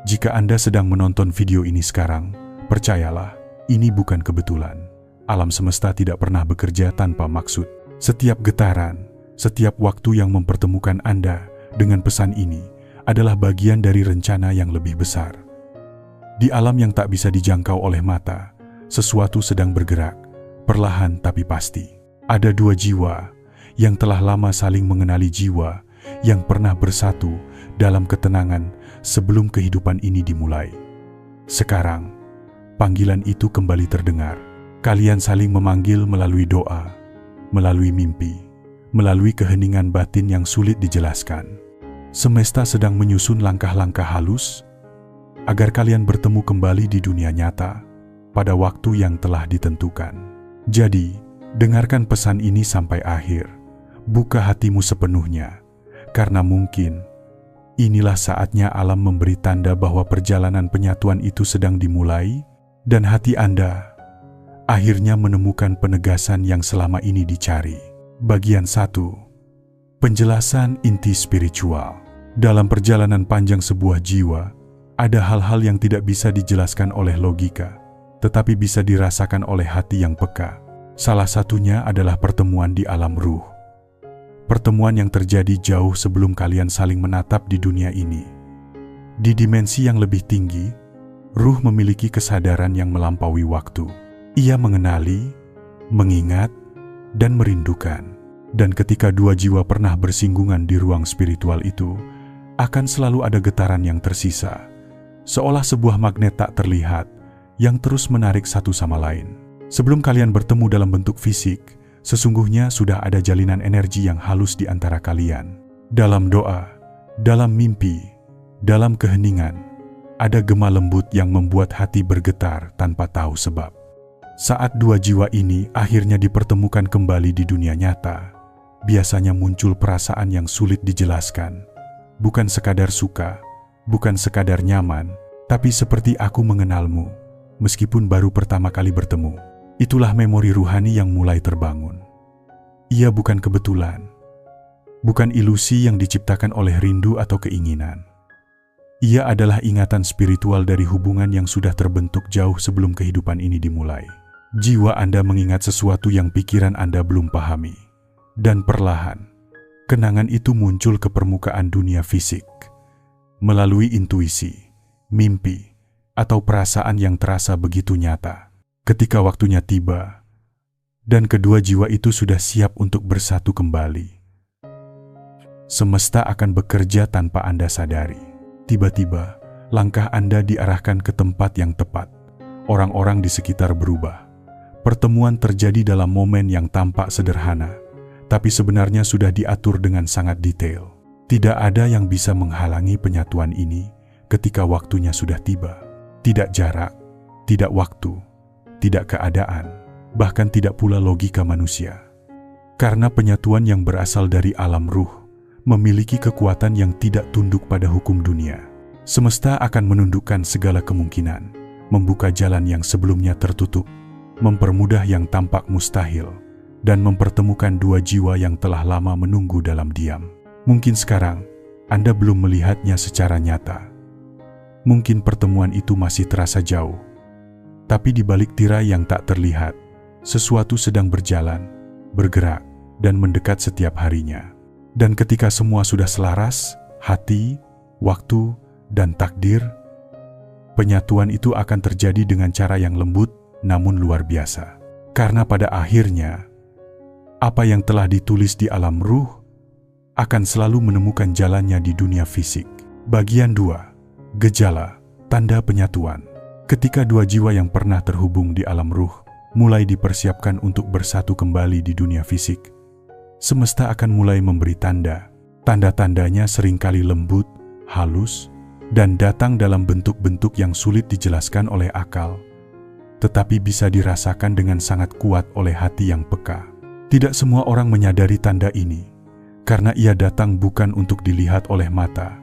Jika Anda sedang menonton video ini sekarang, percayalah, ini bukan kebetulan. Alam semesta tidak pernah bekerja tanpa maksud. Setiap getaran, setiap waktu yang mempertemukan Anda dengan pesan ini adalah bagian dari rencana yang lebih besar. Di alam yang tak bisa dijangkau oleh mata, sesuatu sedang bergerak, perlahan tapi pasti. Ada dua jiwa yang telah lama saling mengenali jiwa yang pernah bersatu dalam ketenangan sebelum kehidupan ini dimulai. Sekarang, panggilan itu kembali terdengar. Kalian saling memanggil melalui doa, melalui mimpi, melalui keheningan batin yang sulit dijelaskan. Semesta sedang menyusun langkah-langkah halus agar kalian bertemu kembali di dunia nyata pada waktu yang telah ditentukan. Jadi, dengarkan pesan ini sampai akhir. Buka hatimu sepenuhnya, karena mungkin inilah saatnya alam memberi tanda bahwa perjalanan penyatuan itu sedang dimulai, dan hati Anda akhirnya menemukan penegasan yang selama ini dicari. Bagian 1. Penjelasan inti spiritual. Dalam perjalanan panjang sebuah jiwa, ada hal-hal yang tidak bisa dijelaskan oleh logika, tetapi bisa dirasakan oleh hati yang peka. Salah satunya adalah pertemuan di alam ruh. Pertemuan yang terjadi jauh sebelum kalian saling menatap di dunia ini. Di dimensi yang lebih tinggi, ruh memiliki kesadaran yang melampaui waktu. Ia mengenali, mengingat, dan merindukan. Dan ketika dua jiwa pernah bersinggungan di ruang spiritual itu, akan selalu ada getaran yang tersisa, seolah sebuah magnet tak terlihat yang terus menarik satu sama lain. Sebelum kalian bertemu dalam bentuk fisik, sesungguhnya sudah ada jalinan energi yang halus di antara kalian. Dalam doa, dalam mimpi, dalam keheningan, ada gema lembut yang membuat hati bergetar tanpa tahu sebab. Saat dua jiwa ini akhirnya dipertemukan kembali di dunia nyata, biasanya muncul perasaan yang sulit dijelaskan. Bukan sekadar suka, bukan sekadar nyaman, tapi seperti aku mengenalmu, meskipun baru pertama kali bertemu. Itulah memori ruhani yang mulai terbangun. Ia bukan kebetulan, bukan ilusi yang diciptakan oleh rindu atau keinginan. Ia adalah ingatan spiritual dari hubungan yang sudah terbentuk jauh sebelum kehidupan ini dimulai. Jiwa Anda mengingat sesuatu yang pikiran Anda belum pahami. Dan perlahan, kenangan itu muncul ke permukaan dunia fisik, melalui intuisi, mimpi, atau perasaan yang terasa begitu nyata. Ketika waktunya tiba, dan kedua jiwa itu sudah siap untuk bersatu kembali, semesta akan bekerja tanpa Anda sadari. Tiba-tiba, langkah Anda diarahkan ke tempat yang tepat. Orang-orang di sekitar berubah. Pertemuan terjadi dalam momen yang tampak sederhana, tapi sebenarnya sudah diatur dengan sangat detail. Tidak ada yang bisa menghalangi penyatuan ini ketika waktunya sudah tiba. Tidak jarak, tidak waktu, tidak keadaan, bahkan tidak pula logika manusia. Karena penyatuan yang berasal dari alam ruh memiliki kekuatan yang tidak tunduk pada hukum dunia. Semesta akan menundukkan segala kemungkinan, membuka jalan yang sebelumnya tertutup, mempermudah yang tampak mustahil, dan mempertemukan dua jiwa yang telah lama menunggu dalam diam. Mungkin sekarang Anda belum melihatnya secara nyata. Mungkin pertemuan itu masih terasa jauh. Tapi di balik tirai yang tak terlihat, sesuatu sedang berjalan, bergerak, dan mendekat setiap harinya. Dan ketika semua sudah selaras, hati, waktu, dan takdir, penyatuan itu akan terjadi dengan cara yang lembut namun luar biasa. Karena pada akhirnya, apa yang telah ditulis di alam ruh akan selalu menemukan jalannya di dunia fisik. Bagian 2. Gejala, tanda penyatuan. Ketika dua jiwa yang pernah terhubung di alam ruh mulai dipersiapkan untuk bersatu kembali di dunia fisik, semesta akan mulai memberi tanda. Tanda-tandanya seringkali lembut, halus, dan datang dalam bentuk-bentuk yang sulit dijelaskan oleh akal, tetapi bisa dirasakan dengan sangat kuat oleh hati yang peka. Tidak semua orang menyadari tanda ini, karena ia datang bukan untuk dilihat oleh mata,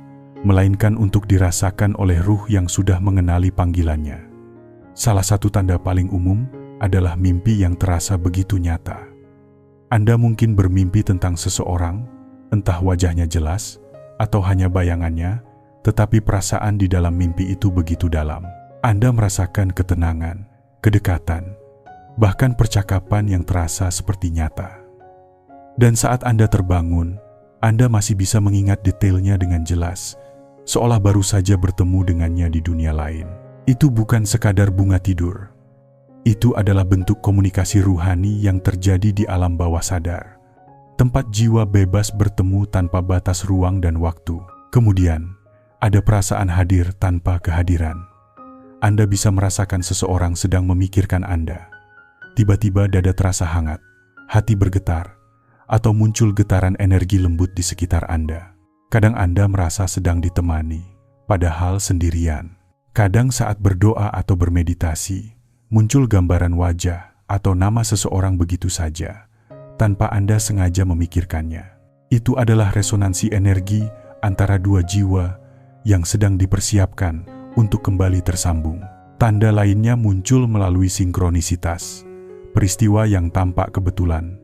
melainkan untuk dirasakan oleh ruh yang sudah mengenali panggilannya. Salah satu tanda paling umum adalah mimpi yang terasa begitu nyata. Anda mungkin bermimpi tentang seseorang, entah wajahnya jelas atau hanya bayangannya, tetapi perasaan di dalam mimpi itu begitu dalam. Anda merasakan ketenangan, kedekatan, bahkan percakapan yang terasa seperti nyata. Dan saat Anda terbangun, Anda masih bisa mengingat detailnya dengan jelas, seolah baru saja bertemu dengannya di dunia lain. Itu bukan sekadar bunga tidur. Itu adalah bentuk komunikasi ruhani yang terjadi di alam bawah sadar, tempat jiwa bebas bertemu tanpa batas ruang dan waktu. Kemudian, ada perasaan hadir tanpa kehadiran. Anda bisa merasakan seseorang sedang memikirkan Anda. Tiba-tiba dada terasa hangat, hati bergetar, atau muncul getaran energi lembut di sekitar Anda. Kadang Anda merasa sedang ditemani, padahal sendirian. Kadang saat berdoa atau bermeditasi, muncul gambaran wajah atau nama seseorang begitu saja, tanpa Anda sengaja memikirkannya. Itu adalah resonansi energi antara dua jiwa yang sedang dipersiapkan untuk kembali tersambung. Tanda lainnya muncul melalui sinkronisitas. Peristiwa yang tampak kebetulan,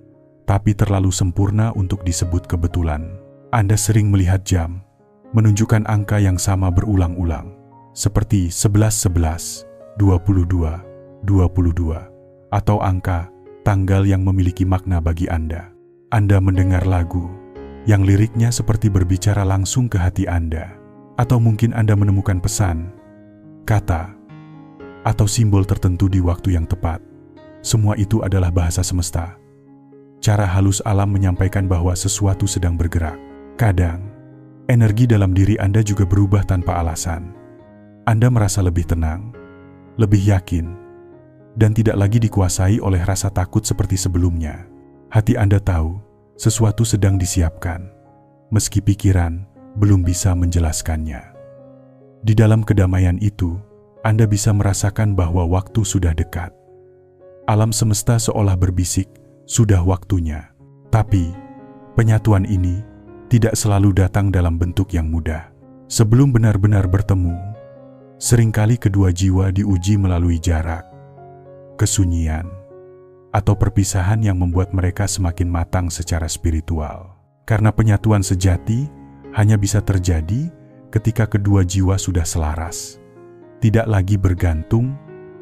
tapi terlalu sempurna untuk disebut kebetulan. Anda sering melihat jam, menunjukkan angka yang sama berulang-ulang, seperti 11-11, 22-22, atau angka, tanggal yang memiliki makna bagi Anda. Anda mendengar lagu, yang liriknya seperti berbicara langsung ke hati Anda. Atau mungkin Anda menemukan pesan, kata, atau simbol tertentu di waktu yang tepat. Semua itu adalah bahasa semesta. Cara halus alam menyampaikan bahwa sesuatu sedang bergerak. Kadang, energi dalam diri Anda juga berubah tanpa alasan. Anda merasa lebih tenang, lebih yakin, dan tidak lagi dikuasai oleh rasa takut seperti sebelumnya. Hati Anda tahu sesuatu sedang disiapkan, meski pikiran belum bisa menjelaskannya. Di dalam kedamaian itu, Anda bisa merasakan bahwa waktu sudah dekat. Alam semesta seolah berbisik, sudah waktunya. Tapi, penyatuan ini tidak selalu datang dalam bentuk yang mudah. Sebelum benar-benar bertemu, seringkali kedua jiwa diuji melalui jarak, kesunyian, atau perpisahan yang membuat mereka semakin matang secara spiritual. Karena penyatuan sejati hanya bisa terjadi ketika kedua jiwa sudah selaras. Tidak lagi bergantung,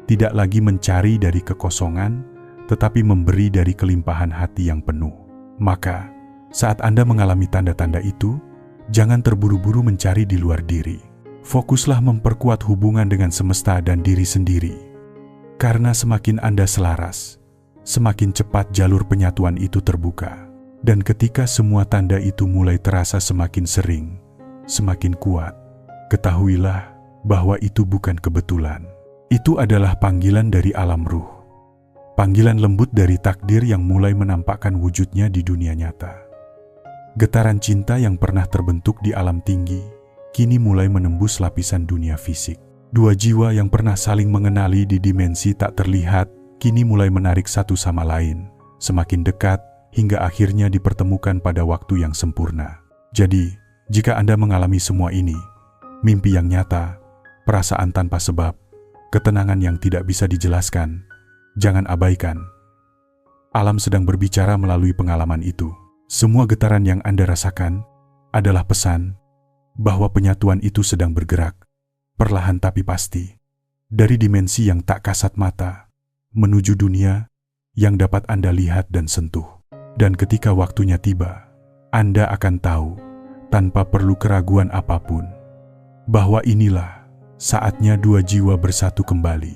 tidak lagi mencari dari kekosongan, tetapi memberi dari kelimpahan hati yang penuh. Maka, saat Anda mengalami tanda-tanda itu, jangan terburu-buru mencari di luar diri. Fokuslah memperkuat hubungan dengan semesta dan diri sendiri. Karena semakin Anda selaras, semakin cepat jalur penyatuan itu terbuka. Dan ketika semua tanda itu mulai terasa semakin sering, semakin kuat, ketahuilah bahwa itu bukan kebetulan. Itu adalah panggilan dari alam ruh. Panggilan lembut dari takdir yang mulai menampakkan wujudnya di dunia nyata. Getaran cinta yang pernah terbentuk di alam tinggi, kini mulai menembus lapisan dunia fisik. Dua jiwa yang pernah saling mengenali di dimensi tak terlihat, kini mulai menarik satu sama lain, semakin dekat, hingga akhirnya dipertemukan pada waktu yang sempurna. Jadi, jika Anda mengalami semua ini, mimpi yang nyata, perasaan tanpa sebab, ketenangan yang tidak bisa dijelaskan, jangan abaikan. Alam sedang berbicara melalui pengalaman itu. Semua getaran yang Anda rasakan adalah pesan bahwa penyatuan itu sedang bergerak, perlahan tapi pasti, dari dimensi yang tak kasat mata, menuju dunia yang dapat Anda lihat dan sentuh. Dan ketika waktunya tiba, Anda akan tahu, tanpa perlu keraguan apapun, bahwa inilah saatnya dua jiwa bersatu kembali,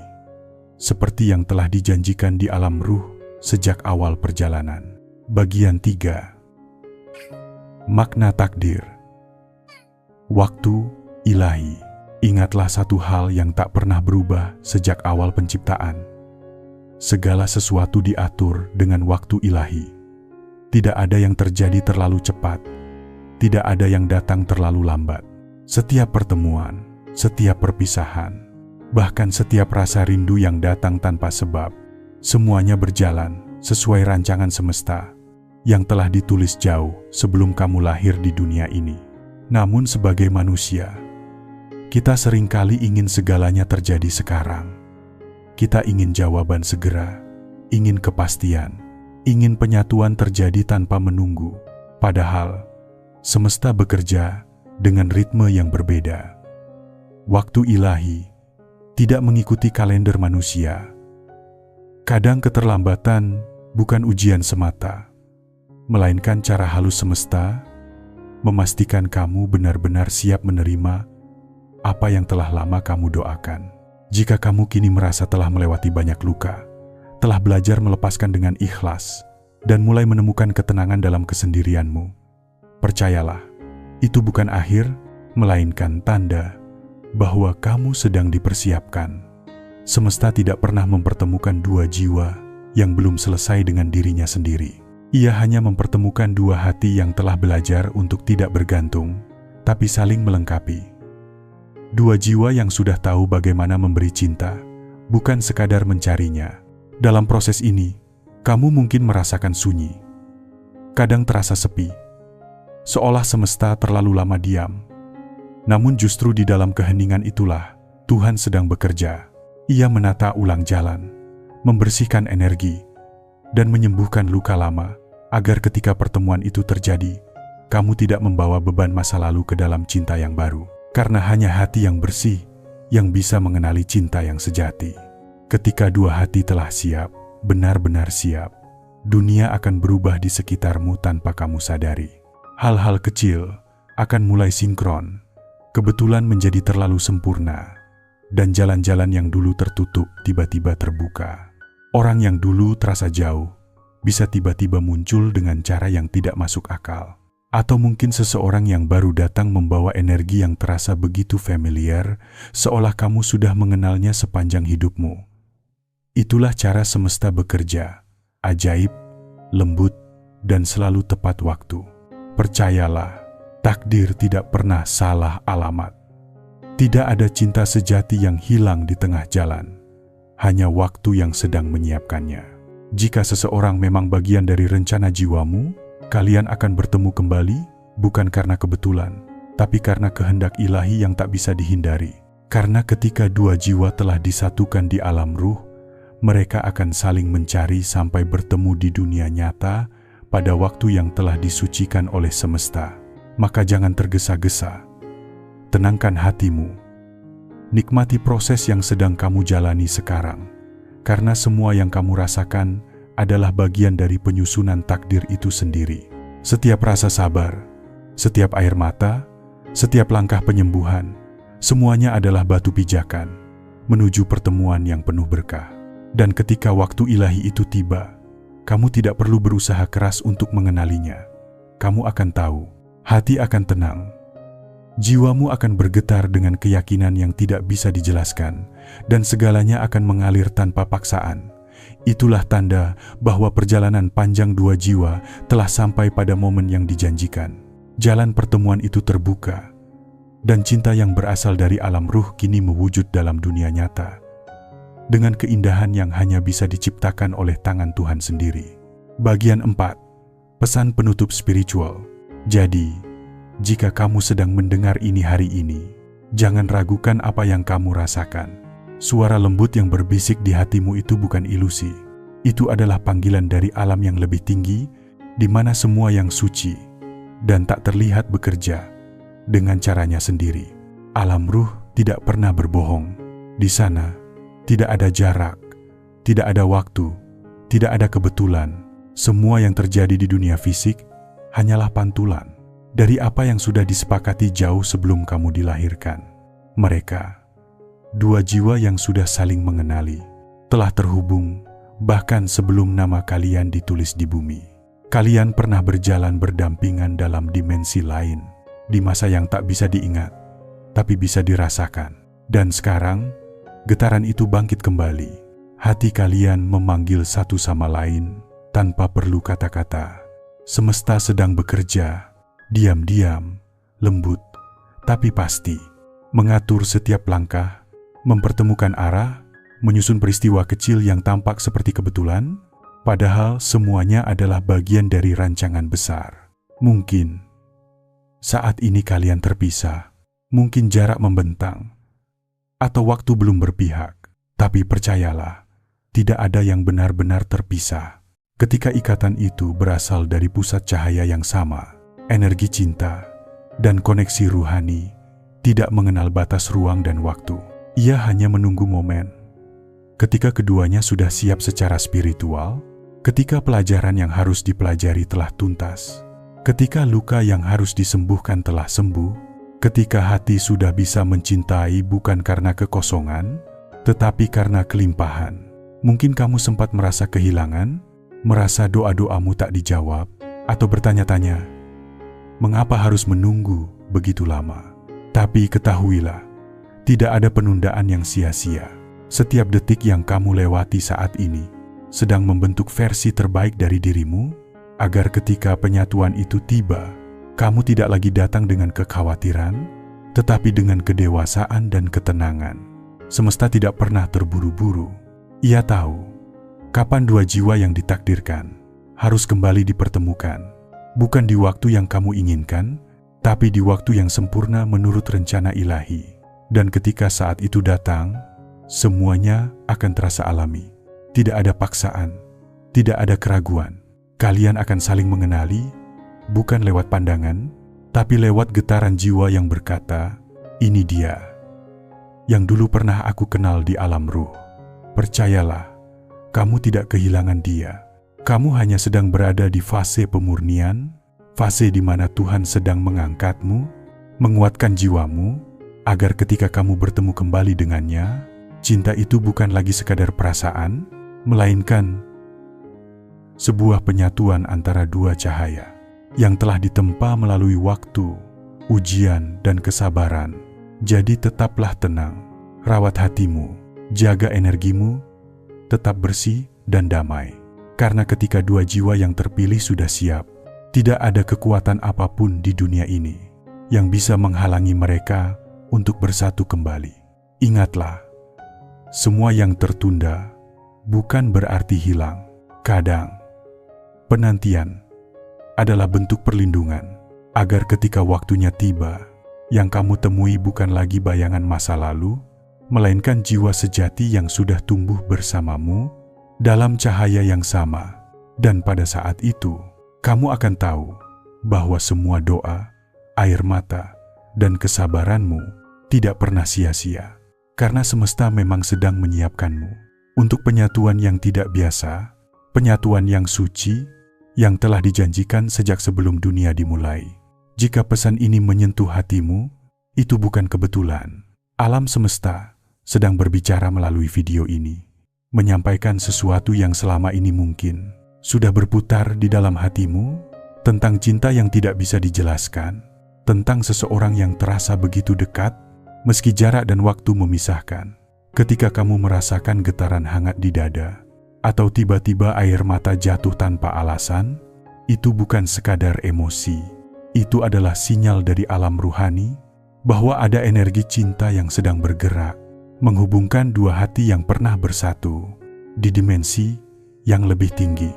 seperti yang telah dijanjikan di alam ruh sejak awal perjalanan. Bagian 3. Makna takdir. Waktu ilahi. Ingatlah satu hal yang tak pernah berubah sejak awal penciptaan. Segala sesuatu diatur dengan waktu ilahi. Tidak ada yang terjadi terlalu cepat, tidak ada yang datang terlalu lambat. Setiap pertemuan, setiap perpisahan, bahkan setiap rasa rindu yang datang tanpa sebab, semuanya berjalan sesuai rancangan semesta yang telah ditulis jauh sebelum kamu lahir di dunia ini. Namun sebagai manusia, kita seringkali ingin segalanya terjadi sekarang. Kita ingin jawaban segera, ingin kepastian, ingin penyatuan terjadi tanpa menunggu. Padahal, semesta bekerja dengan ritme yang berbeda. Waktu ilahi tidak mengikuti kalender manusia. Kadang keterlambatan bukan ujian semata, melainkan cara halus semesta memastikan kamu benar-benar siap menerima apa yang telah lama kamu doakan. Jika kamu kini merasa telah melewati banyak luka, telah belajar melepaskan dengan ikhlas, dan mulai menemukan ketenangan dalam kesendirianmu, percayalah, itu bukan akhir, melainkan tanda bahwa kamu sedang dipersiapkan. Semesta tidak pernah mempertemukan dua jiwa yang belum selesai dengan dirinya sendiri. Ia hanya mempertemukan dua hati yang telah belajar untuk tidak bergantung, tapi saling melengkapi. Dua jiwa yang sudah tahu bagaimana memberi cinta, bukan sekadar mencarinya. Dalam proses ini, kamu mungkin merasakan sunyi. Kadang terasa sepi, seolah semesta terlalu lama diam. Namun justru di dalam keheningan itulah Tuhan sedang bekerja. Ia menata ulang jalan, membersihkan energi, dan menyembuhkan luka lama, agar ketika pertemuan itu terjadi, kamu tidak membawa beban masa lalu ke dalam cinta yang baru. Karena hanya hati yang bersih yang bisa mengenali cinta yang sejati. Ketika dua hati telah siap, benar-benar siap, dunia akan berubah di sekitarmu tanpa kamu sadari. Hal-hal kecil akan mulai sinkron, kebetulan menjadi terlalu sempurna, dan jalan-jalan yang dulu tertutup tiba-tiba terbuka. Orang yang dulu terasa jauh bisa tiba-tiba muncul dengan cara yang tidak masuk akal. Atau mungkin seseorang yang baru datang membawa energi yang terasa begitu familiar, seolah kamu sudah mengenalnya sepanjang hidupmu. Itulah cara semesta bekerja, ajaib, lembut, dan selalu tepat waktu. Percayalah, takdir tidak pernah salah alamat. Tidak ada cinta sejati yang hilang di tengah jalan, hanya waktu yang sedang menyiapkannya. Jika seseorang memang bagian dari rencana jiwamu, kalian akan bertemu kembali, bukan karena kebetulan, tapi karena kehendak ilahi yang tak bisa dihindari. Karena ketika dua jiwa telah disatukan di alam ruh, mereka akan saling mencari sampai bertemu di dunia nyata pada waktu yang telah disucikan oleh semesta. Maka jangan tergesa-gesa. Tenangkan hatimu. Nikmati proses yang sedang kamu jalani sekarang, karena semua yang kamu rasakan adalah bagian dari penyusunan takdir itu sendiri. Setiap rasa sabar, setiap air mata, setiap langkah penyembuhan, semuanya adalah batu pijakan menuju pertemuan yang penuh berkah. Dan ketika waktu ilahi itu tiba, kamu tidak perlu berusaha keras untuk mengenalinya. Kamu akan tahu, hati akan tenang, jiwamu akan bergetar dengan keyakinan yang tidak bisa dijelaskan, dan segalanya akan mengalir tanpa paksaan. Itulah tanda bahwa perjalanan panjang dua jiwa telah sampai pada momen yang dijanjikan. Jalan pertemuan itu terbuka, dan cinta yang berasal dari alam ruh kini mewujud dalam dunia nyata, dengan keindahan yang hanya bisa diciptakan oleh tangan Tuhan sendiri. Bagian 4. Pesan penutup spiritual. Jadi, jika kamu sedang mendengar ini hari ini, jangan ragukan apa yang kamu rasakan. Suara lembut yang berbisik di hatimu itu bukan ilusi. Itu adalah panggilan dari alam yang lebih tinggi, di mana semua yang suci dan tak terlihat bekerja dengan caranya sendiri. Alam ruh tidak pernah berbohong. Di sana, tidak ada jarak, tidak ada waktu, tidak ada kebetulan. Semua yang terjadi di dunia fisik hanyalah pantulan dari apa yang sudah disepakati jauh sebelum kamu dilahirkan. Mereka, dua jiwa yang sudah saling mengenali, telah terhubung bahkan sebelum nama kalian ditulis di bumi. Kalian pernah berjalan berdampingan dalam dimensi lain, di masa yang tak bisa diingat, tapi bisa dirasakan. Dan sekarang, getaran itu bangkit kembali. Hati kalian memanggil satu sama lain tanpa perlu kata-kata. Semesta sedang bekerja, diam-diam, lembut, tapi pasti, mengatur setiap langkah, mempertemukan arah, menyusun peristiwa kecil yang tampak seperti kebetulan, padahal semuanya adalah bagian dari rancangan besar. Mungkin saat ini kalian terpisah, mungkin jarak membentang, atau waktu belum berpihak, tapi percayalah, tidak ada yang benar-benar terpisah. Ketika ikatan itu berasal dari pusat cahaya yang sama, energi cinta dan koneksi ruhani tidak mengenal batas ruang dan waktu. Ia hanya menunggu momen. Ketika keduanya sudah siap secara spiritual, ketika pelajaran yang harus dipelajari telah tuntas, ketika luka yang harus disembuhkan telah sembuh, ketika hati sudah bisa mencintai bukan karena kekosongan, tetapi karena kelimpahan. Mungkin kamu sempat merasa kehilangan, merasa doa-doamu tak dijawab, atau bertanya-tanya, mengapa harus menunggu begitu lama? Tapi ketahuilah, tidak ada penundaan yang sia-sia. Setiap detik yang kamu lewati saat ini sedang membentuk versi terbaik dari dirimu, agar ketika penyatuan itu tiba, kamu tidak lagi datang dengan kekhawatiran, tetapi dengan kedewasaan dan ketenangan. Semesta tidak pernah terburu-buru. Ia tahu kapan dua jiwa yang ditakdirkan harus kembali dipertemukan, bukan di waktu yang kamu inginkan, tapi di waktu yang sempurna menurut rencana ilahi. Dan ketika saat itu datang, semuanya akan terasa alami. Tidak ada paksaan, tidak ada keraguan. Kalian akan saling mengenali, bukan lewat pandangan, tapi lewat getaran jiwa yang berkata, ini dia, yang dulu pernah aku kenal di alam ruh. Percayalah, kamu tidak kehilangan dia. Kamu hanya sedang berada di fase pemurnian, fase di mana Tuhan sedang mengangkatmu, menguatkan jiwamu, agar ketika kamu bertemu kembali dengannya, cinta itu bukan lagi sekadar perasaan, melainkan sebuah penyatuan antara dua cahaya yang telah ditempa melalui waktu, ujian, dan kesabaran. Jadi tetaplah tenang, rawat hatimu, jaga energimu, tetap bersih dan damai. Karena ketika dua jiwa yang terpilih sudah siap, tidak ada kekuatan apapun di dunia ini yang bisa menghalangi mereka untuk bersatu kembali. Ingatlah, semua yang tertunda bukan berarti hilang. Kadang, penantian adalah bentuk perlindungan, agar ketika waktunya tiba, yang kamu temui bukan lagi bayangan masa lalu, melainkan jiwa sejati yang sudah tumbuh bersamamu dalam cahaya yang sama. Dan pada saat itu, kamu akan tahu bahwa semua doa, air mata, dan kesabaranmu tidak pernah sia-sia, karena semesta memang sedang menyiapkanmu untuk penyatuan yang tidak biasa, penyatuan yang suci, yang telah dijanjikan sejak sebelum dunia dimulai. Jika pesan ini menyentuh hatimu, itu bukan kebetulan. Alam semesta sedang berbicara melalui video ini, menyampaikan sesuatu yang selama ini mungkin sudah berputar di dalam hatimu, tentang cinta yang tidak bisa dijelaskan, tentang seseorang yang terasa begitu dekat, meski jarak dan waktu memisahkan. Ketika kamu merasakan getaran hangat di dada, atau tiba-tiba air mata jatuh tanpa alasan, itu bukan sekadar emosi. Itu adalah sinyal dari alam ruhani, bahwa ada energi cinta yang sedang bergerak, menghubungkan dua hati yang pernah bersatu, di dimensi yang lebih tinggi.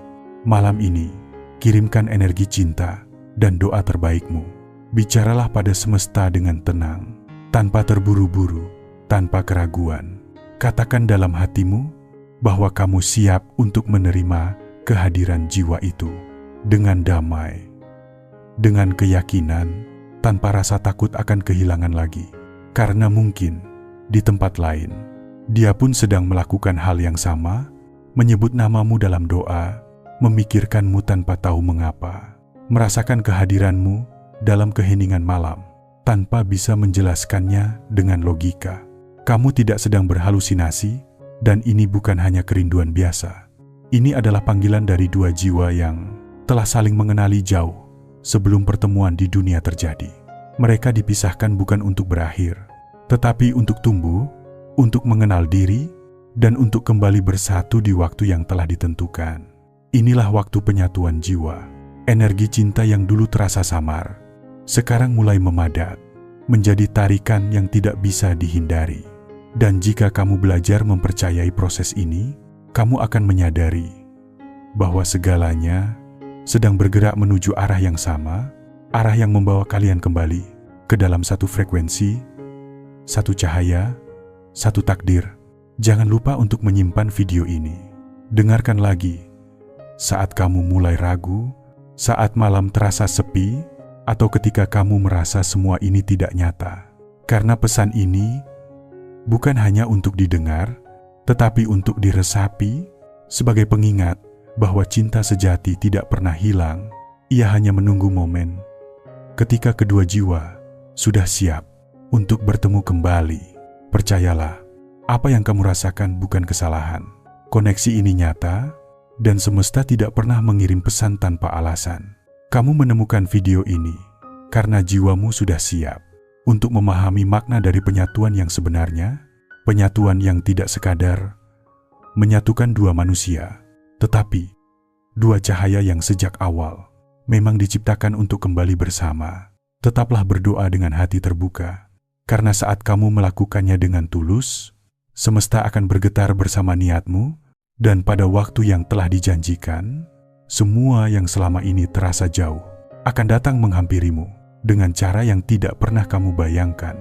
Malam ini, kirimkan energi cinta dan doa terbaikmu. Bicaralah pada semesta dengan tenang, tanpa terburu-buru, tanpa keraguan. Katakan dalam hatimu bahwa kamu siap untuk menerima kehadiran jiwa itu dengan damai, dengan keyakinan, tanpa rasa takut akan kehilangan lagi. Karena mungkin di tempat lain, dia pun sedang melakukan hal yang sama, menyebut namamu dalam doa, memikirkanmu tanpa tahu mengapa, merasakan kehadiranmu dalam keheningan malam, tanpa bisa menjelaskannya dengan logika. Kamu tidak sedang berhalusinasi, dan ini bukan hanya kerinduan biasa. Ini adalah panggilan dari dua jiwa yang telah saling mengenali jauh sebelum pertemuan di dunia terjadi. Mereka dipisahkan bukan untuk berakhir, tetapi untuk tumbuh, untuk mengenal diri, dan untuk kembali bersatu di waktu yang telah ditentukan. Inilah waktu penyatuan jiwa. Energi cinta yang dulu terasa samar, sekarang mulai memadat, menjadi tarikan yang tidak bisa dihindari. Dan jika kamu belajar mempercayai proses ini, kamu akan menyadari bahwa segalanya sedang bergerak menuju arah yang sama, arah yang membawa kalian kembali ke dalam satu frekuensi, satu cahaya, satu takdir. Jangan lupa untuk menyimpan video ini. Dengarkan lagi saat kamu mulai ragu, saat malam terasa sepi, atau ketika kamu merasa semua ini tidak nyata. Karena pesan ini bukan hanya untuk didengar, tetapi untuk diresapi sebagai pengingat bahwa cinta sejati tidak pernah hilang. Ia hanya menunggu momen ketika kedua jiwa sudah siap untuk bertemu kembali. Percayalah, apa yang kamu rasakan bukan kesalahan. Koneksi ini nyata, dan semesta tidak pernah mengirim pesan tanpa alasan. Kamu menemukan video ini karena jiwamu sudah siap untuk memahami makna dari penyatuan yang sebenarnya, penyatuan yang tidak sekadar menyatukan dua manusia, tetapi dua cahaya yang sejak awal memang diciptakan untuk kembali bersama. Tetaplah berdoa dengan hati terbuka, karena saat kamu melakukannya dengan tulus, semesta akan bergetar bersama niatmu, dan pada waktu yang telah dijanjikan, semua yang selama ini terasa jauh akan datang menghampirimu dengan cara yang tidak pernah kamu bayangkan.